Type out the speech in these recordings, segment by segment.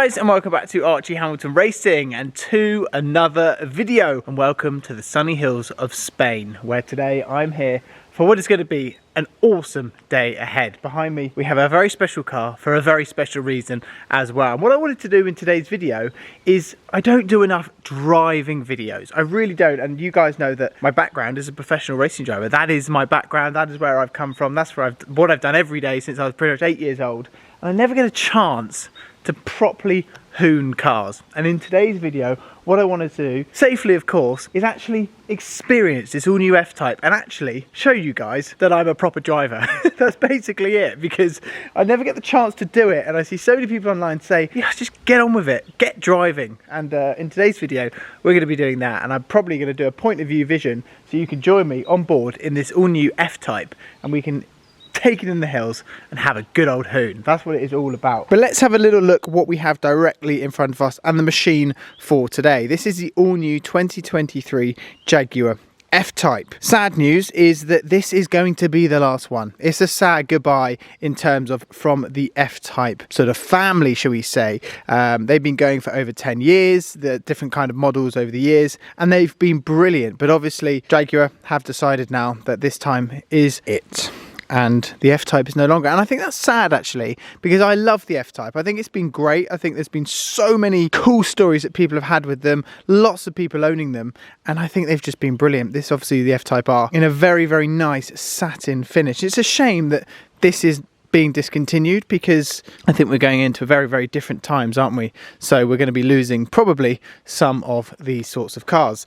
guys, and welcome back to Archie Hamilton Racing and to another video, and welcome to the sunny hills of Spain, where today I'm here for what is going to be an awesome day ahead. Behind me we have a very special car for a very special reason as well. And what I wanted to do in today's video is, I don't do enough driving videos, I really don't, and you guys know that my background is a professional racing driver. That is my background, that is where I've come from, that's where what I've done every day since I was pretty much 8 years old, and I never get a chance to properly hoon cars. And in today's video, what I wanted to do, safely of course, is actually experience this all new F Type and actually show you guys that I'm a proper driver. That's basically it, because I never get the chance to do it, and I see so many people online say, yeah, just get on with it, get driving. And in today's video, we're going to be doing that, and I'm probably going to do a point of view vision, so you can join me on board in this all new F Type, and we can take it in the hills and have a good old hoon. That's what it is all about. But let's have a little look what we have directly in front of us and the machine for today. This is the all new 2023 Jaguar F Type. Sad news is that this is going to be the last one. It's a sad goodbye in terms of from the F Type sort of family, shall we say. They've been going for over 10 years, the different kind of models over the years, and they've been brilliant. But obviously Jaguar have decided now that this time is it, and the F Type is no longer. And I think that's sad actually, because I love the F Type. I think it's been great. I think there's been so many cool stories that people have had with them, lots of people owning them, and I think they've just been brilliant. This obviously the F Type are in a very, very nice satin finish. It's a shame that this is being discontinued, because I think we're going into very, very different times, aren't we? So we're going to be losing probably some of these sorts of cars.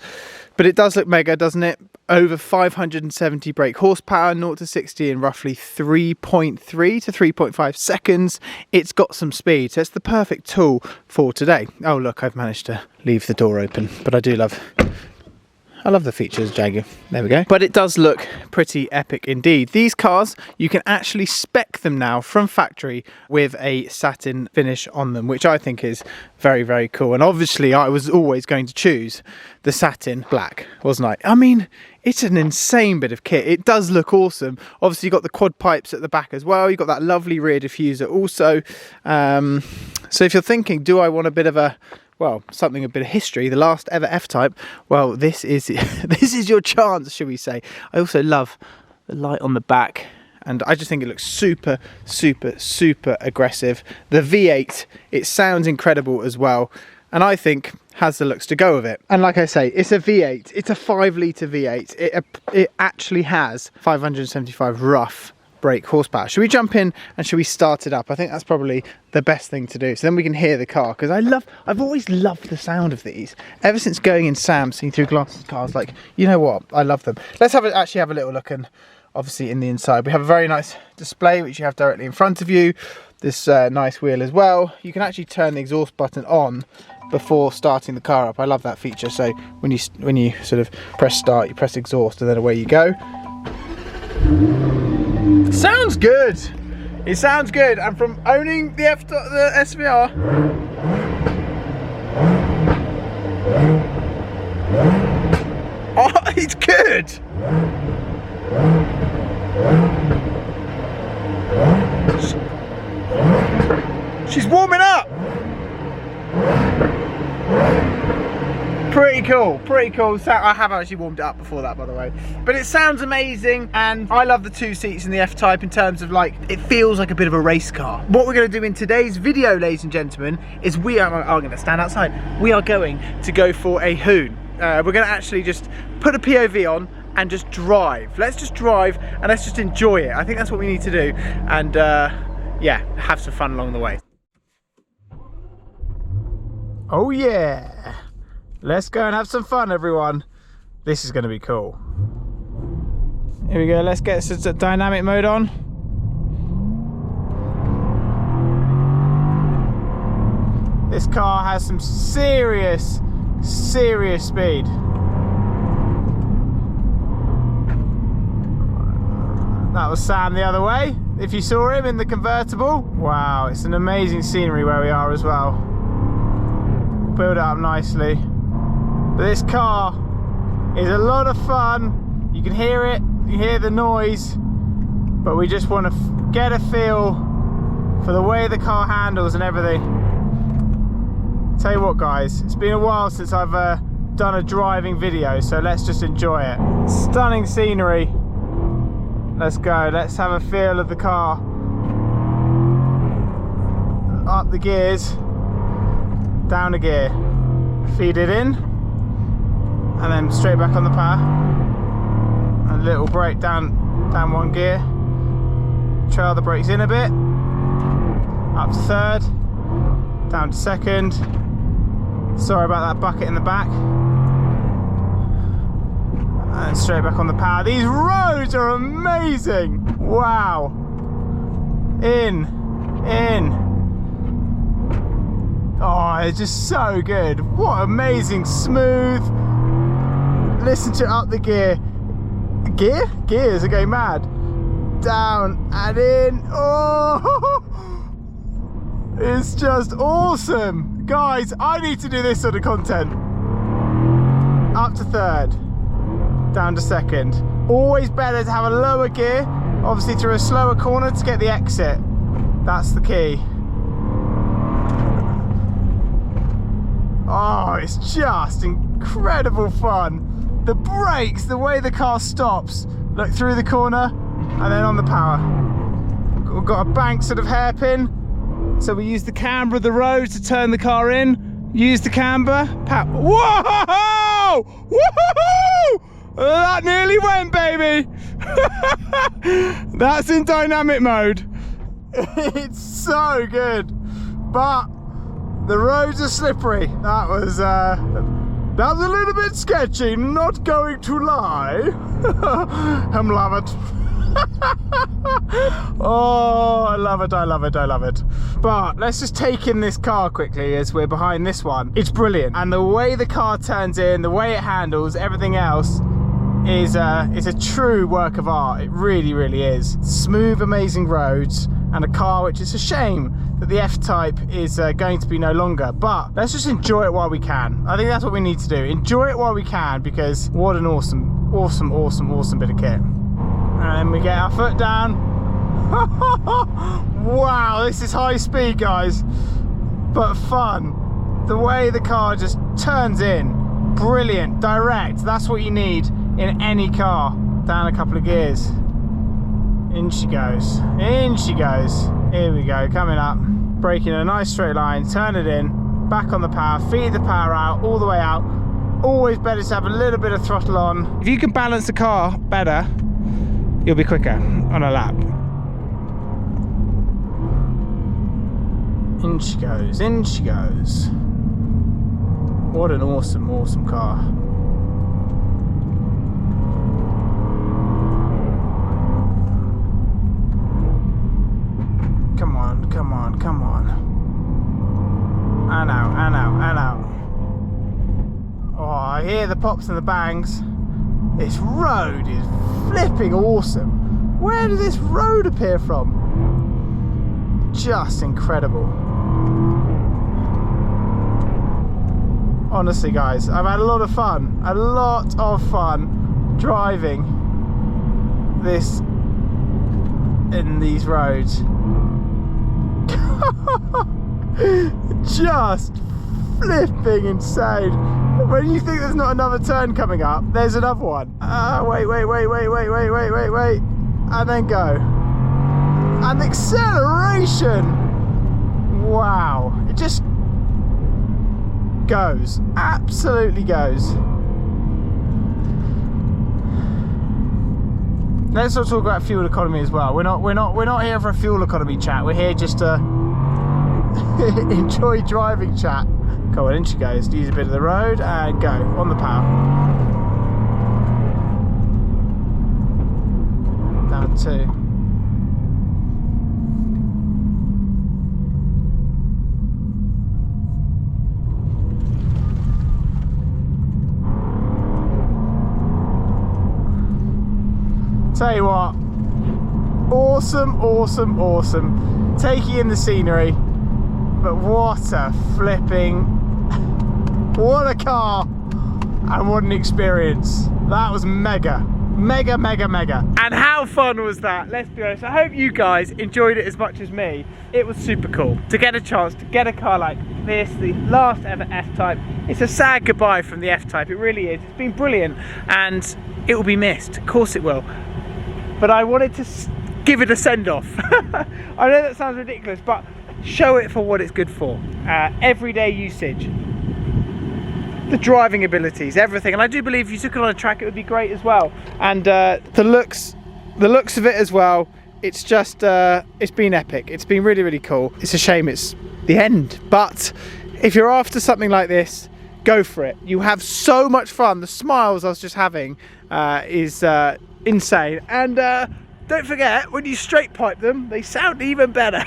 But it does look mega, doesn't it? Over 570 brake horsepower, 0 to 60 in roughly 3.3 to 3.5 seconds. It's got some speed, so it's the perfect tool for today. Oh look, I've managed to leave the door open, but I love the features, Jaguar. There we go. But it does look pretty epic indeed. These cars, you can actually spec them now from factory with a satin finish on them, which I think is very, very cool. And obviously I was always going to choose the satin black, wasn't I? I mean, it's an insane bit of kit. It does look awesome. Obviously you've got the quad pipes at the back as well. You've got that lovely rear diffuser also. So if you're thinking, do I want a bit of a, well, something a bit of history, the last ever F Type, well, this is this is your chance, shall we say. I also love the light on the back, and I just think it looks super, super, super aggressive. The V8, it sounds incredible as well, and I think has the looks to go with it. And like I say, it's a V8, it's a 5-litre V8. It actually has 575 rough brake horsepower. Should we jump in and should we start it up? I think that's probably the best thing to do, so then we can hear the car, because I've always loved the sound of these ever since going in Sam, seeing through glasses cars. Like, you know what, I love them. Let's actually have a little look, and obviously in the inside we have a very nice display which you have directly in front of you. This nice wheel as well. You can actually turn the exhaust button on before starting the car up. I love that feature. So when you sort of press start, you press exhaust, and then away you go. Sounds good. It sounds good, and from owning the SVR, oh, it's good. She's warming up. Pretty cool, pretty cool. So I have actually warmed it up before that, by the way. But it sounds amazing, and I love the 2 seats in the F Type in terms of, like, it feels like a bit of a race car. What we're going to do in today's video, ladies and gentlemen, is I'm going to stand outside. We are going to go for a hoon. We're going to actually just put a POV on and just drive. Let's just drive and let's just enjoy it. I think that's what we need to do, and yeah, have some fun along the way. Oh yeah. Let's go and have some fun, everyone. This is going to be cool. Here we go, let's get some dynamic mode on. This car has some serious, serious speed. That was Sam the other way, if you saw him in the convertible. Wow, it's an amazing scenery where we are as well. Build it up nicely. But this car is a lot of fun. You can hear it, you hear the noise, but we just want to get a feel for the way the car handles and everything. Tell you what guys, it's been a while since I've done a driving video, so let's just enjoy it. Stunning scenery. Let's go, let's have a feel of the car. Up the gears, down a gear, feed it in, and then straight back on the power. A little brake down one gear, trail the brakes in a bit, up to third, down to second. Sorry about that bucket in the back. And straight back on the power. These roads are amazing. Wow. In. Oh, it's just so good. What amazing smooth. Listen to it up the gear. Gears are going mad. Down and in. Oh, it's just awesome. Guys, I need to do this sort of content. Up to third, down to second. Always better to have a lower gear, obviously through a slower corner to get the exit. That's the key. Oh, it's just incredible fun. The brakes, the way the car stops. Look through the corner and then on the power. We've got a bank sort of hairpin. So we use the camber of the road to turn the car in. Use the camber. Whoa! Woohoo! That nearly went, baby. That's in dynamic mode. It's so good, but the roads are slippery. That was a little bit sketchy. Not going to lie. Love it. Oh, I love it, I love it, I love it. But let's just take in this car quickly as we're behind this one. It's brilliant. And the way the car turns in, the way it handles, everything else is a true work of art. It really, really is. Smooth, amazing roads and a car which is a shame that the F Type is going to be no longer. But let's just enjoy it while we can. I think that's what we need to do. Enjoy it while we can, because what an awesome, awesome, awesome, awesome bit of kit. And then we get our foot down. Wow, this is high speed, guys, but fun. The way the car just turns in, brilliant, direct. That's what you need in any car. Down a couple of gears. In she goes, in she goes. Here we go, coming up. Braking a nice straight line, turn it in, back on the power, feed the power out, all the way out. Always better to have a little bit of throttle on. If you can balance the car better, you'll be quicker on a lap. In she goes, in she goes. What an awesome, awesome car. Come on, come on, come on. And out, and out, and out. Oh, I hear the pops and the bangs. This road is flipping awesome. Where did this road appear from? Just incredible. Honestly, guys, I've had a lot of fun driving this in these roads. Just flipping insane. When you think there's not another turn coming up, there's another one. Wait, and then go. And acceleration. Wow, it just goes, absolutely goes. Let's not talk about fuel economy as well. We're not here for a fuel economy chat. We're here just to enjoy driving chat. Come on, in she goes. Use a bit of the road and go on the power. Down 2. Tell you what, awesome, awesome, awesome. Taking in the scenery, but what a flipping, what a car, and what an experience. That was mega, mega. And how fun was that? Let's be honest. I hope you guys enjoyed it as much as me. It was super cool to get a chance to get a car like this, the last ever F Type. It's a sad goodbye from the F Type, it really is. It's been brilliant and it will be missed, of course it will. But I wanted to give it a send-off. I know that sounds ridiculous, but show it for what it's good for. Everyday usage, the driving abilities, everything. And I do believe if you took it on a track, it would be great as well. And the looks of it as well. It's just, it's been epic. It's been really cool. It's a shame it's the end, but if you're after something like this, go for it. You have so much fun. The smiles I was just having is insane. And don't forget, when you straight pipe them, they sound even better.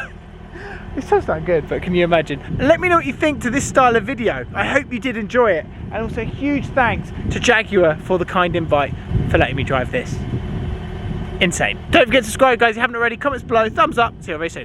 It does sound good, but can you imagine? And let me know what you think to this style of video. I hope you did enjoy it. And also huge thanks to Jaguar for the kind invite for letting me drive this. Insane. Don't forget to subscribe, guys, if you haven't already. Comments below, thumbs up. See you very soon.